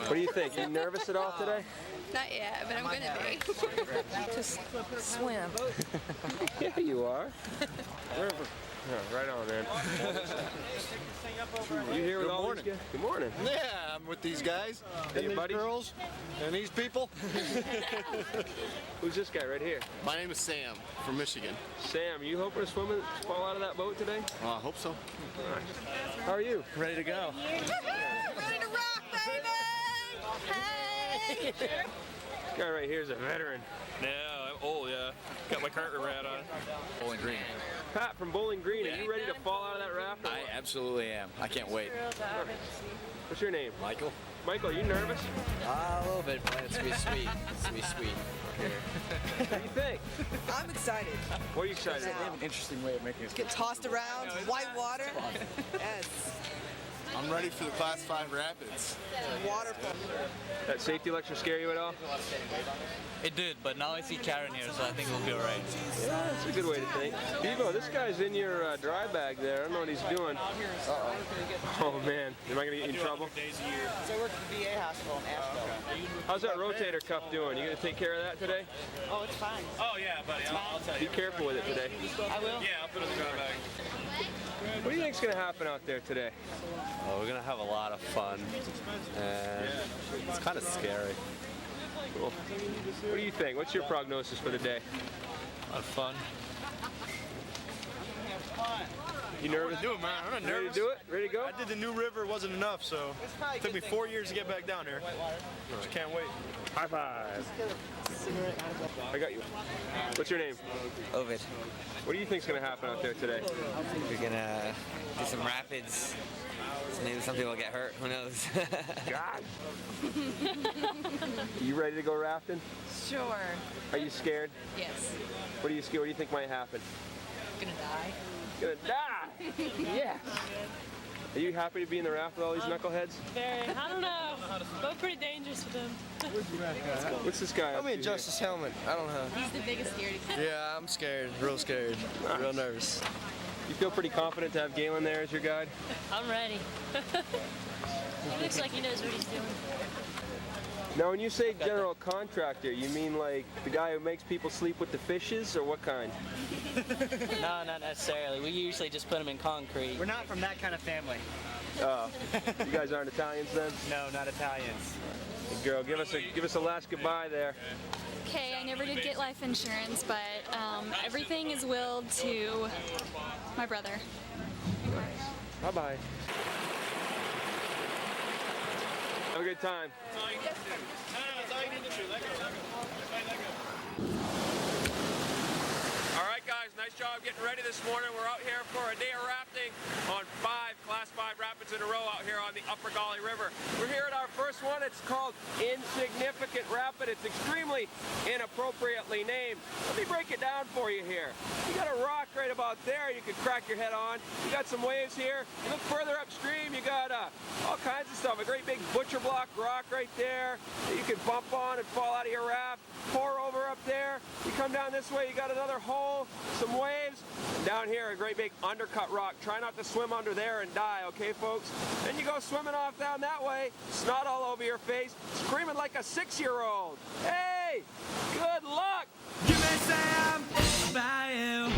What do you think? You nervous at all today? Not yet, but I'm gonna be. Just swim. Yeah, you are. Yeah, right on, man. You here with all these guys? Good morning. Yeah, I'm with these guys, Hey, and these buddies? girls, and these people. Who's this guy right here? My name is Sam from Michigan. Sam, you hoping to fall out of that boat today? I hope so. How are you? Ready to go. Ready to rock, baby! Hey! This guy right here is a veteran. Yeah, I'm old, yeah. Got my curtain rat on. Bowling Green. Pat from Bowling Green, are you ready to fall out of that raft? or I what? absolutely am. I can't wait. What's your name? Michael? Michael, you nervous? A little bit, but it's gonna be sweet. It's gonna be sweet. What do you think? I'm excited. What are you excited They about? have an interesting way of making us Get tossed around, white water. Yes, I'm ready for the Class 5 Rapids. waterfall. That safety lecture scare you at all? It did, but now I see Karen here, so I think we'll be alright. Yeah, that's a good way to think. Evo, this guy's in your dry bag there. I don't know what he's doing. Oh man, am I gonna get you in trouble? So I work at the VA hospital in Asheville. How's that rotator cuff doing? You gonna take care of that today? Oh, it's fine. Oh, yeah, buddy, I'll tell Be you. careful with it today. I will. Yeah, I'll put it in the dry bag. What do you think's gonna happen out there today? Oh, we're gonna have a lot of fun, and it's kind of scary. Cool. What do you think? What's your prognosis for the day? A lot of fun. You nervous? Do it, man. I'm not Ready to nervous. do it? Ready to go? I did the New River, wasn't enough, so it took me 4 years to get back down here. Just can't wait. High five. I got you. What's your name? Ovid. What do you think's gonna happen out there today? We're gonna do some rapids. So maybe some people will get hurt. Who knows? God. You ready to go rafting? Sure. Are you scared? Yes. What are you scared? What do you think might happen? Gonna die. Gonna die. Yes. Are you happy to be in the raft with all these knuckleheads? Very. I don't know. Both pretty dangerous with them. What's this guy? Let me adjust this helmet. I don't know. He's the biggest scaredy cat. Yeah, I'm scared. Real scared. Real nervous. You feel pretty confident to have Galen there as your guide? I'm ready. He looks like he knows what he's doing. Now, when you say general contractor, you mean like the guy who makes people sleep with the fishes, or what kind? No, not necessarily. We usually just put them in concrete. We're not from that kind of family. Oh, you guys aren't Italians then? No, not Italians. Good girl, give us a last goodbye there. Okay, I never did get life insurance, but everything is willed to my brother. Bye-bye. Have a good time. All right, guys, nice job getting ready this morning. We're out here for a day of rafting on 5 Class 5 rapids in a row out here on the Upper Gauley River. We're here at our first one. It's called Insignificant Rapid. It's extremely inappropriately named. Let me break it down for you here. You got a rock right about there you could crack your head on. You got some waves here. You look further upstream, you got all kinds of stuff. A great big butcher block rock right there that you can bump on and fall out of your raft. Pour over up there. You come down this way, you got another hole, some waves. And down here, a great big undercut rock. Try not to swim under there and die, okay, folks? Then you go swimming off down that way, snot all over your face, screaming like a 6-year-old. Hey, good luck! You may say I'm about you.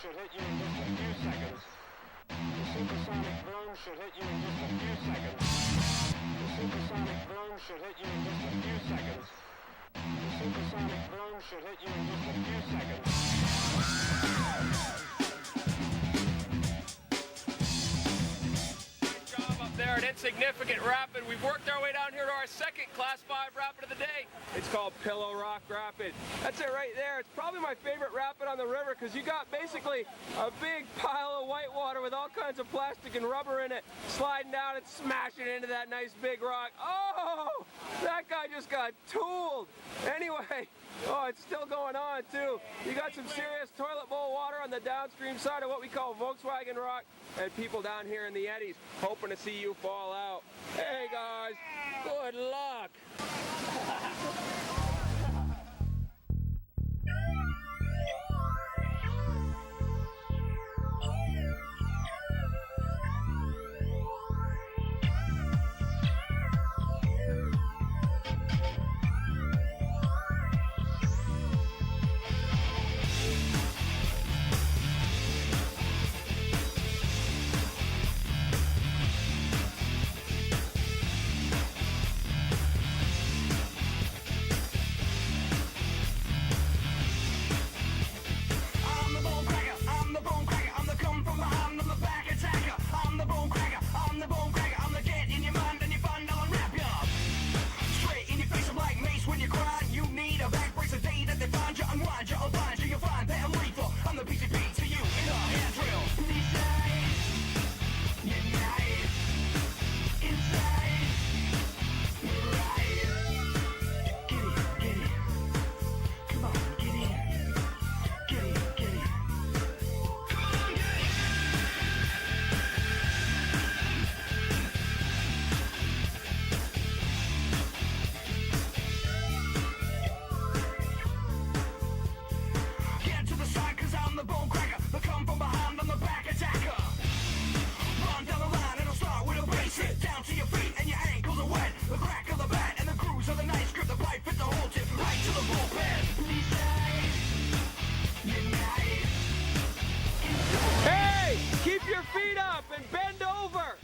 Should hit you in just a few seconds. The supersonic boom should hit you in just a few seconds. The supersonic boom should hit you in just a few seconds. The supersonic boom should hit you in just a few seconds. Good job up there at insignificant rapid. We've worked our way down here to our second Class 5 rapid of the day. It's called Pillow Rock Rapid. That's it right there. It's probably my favorite rapid on the river because you got basically a big pile of white water with all kinds of plastic and rubber in it sliding down and smashing into that nice big rock. Oh, that guy just got tooled. Anyway, oh, it's still going on too. You got some serious toilet bowl water on the downstream side of what we call Volkswagen Rock, and people down here in the eddies hoping to see you fall out. Hey guys, good luck. Keep your feet up and bend over.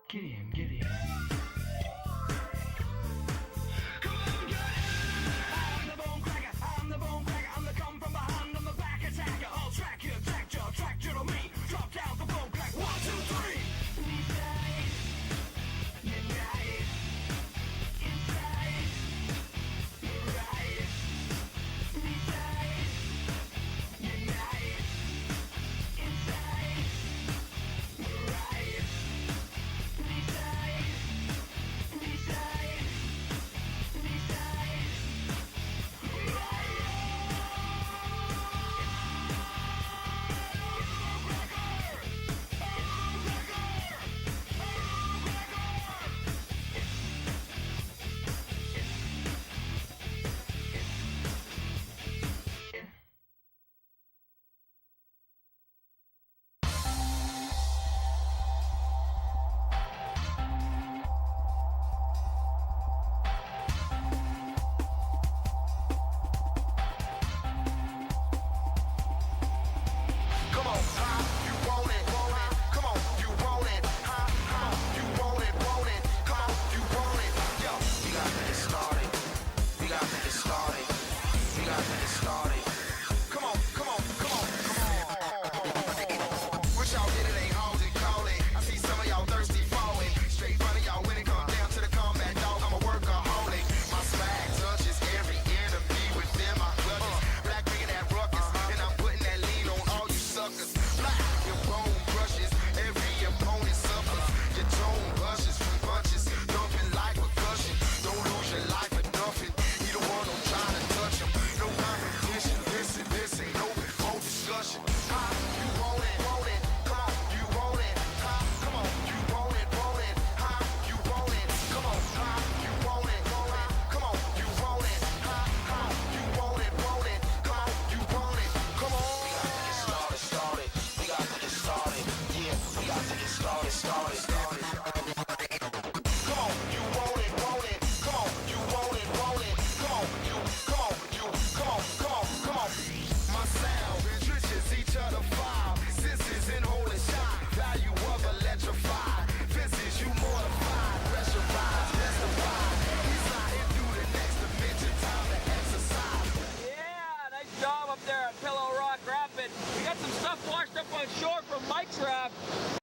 Get in, get in.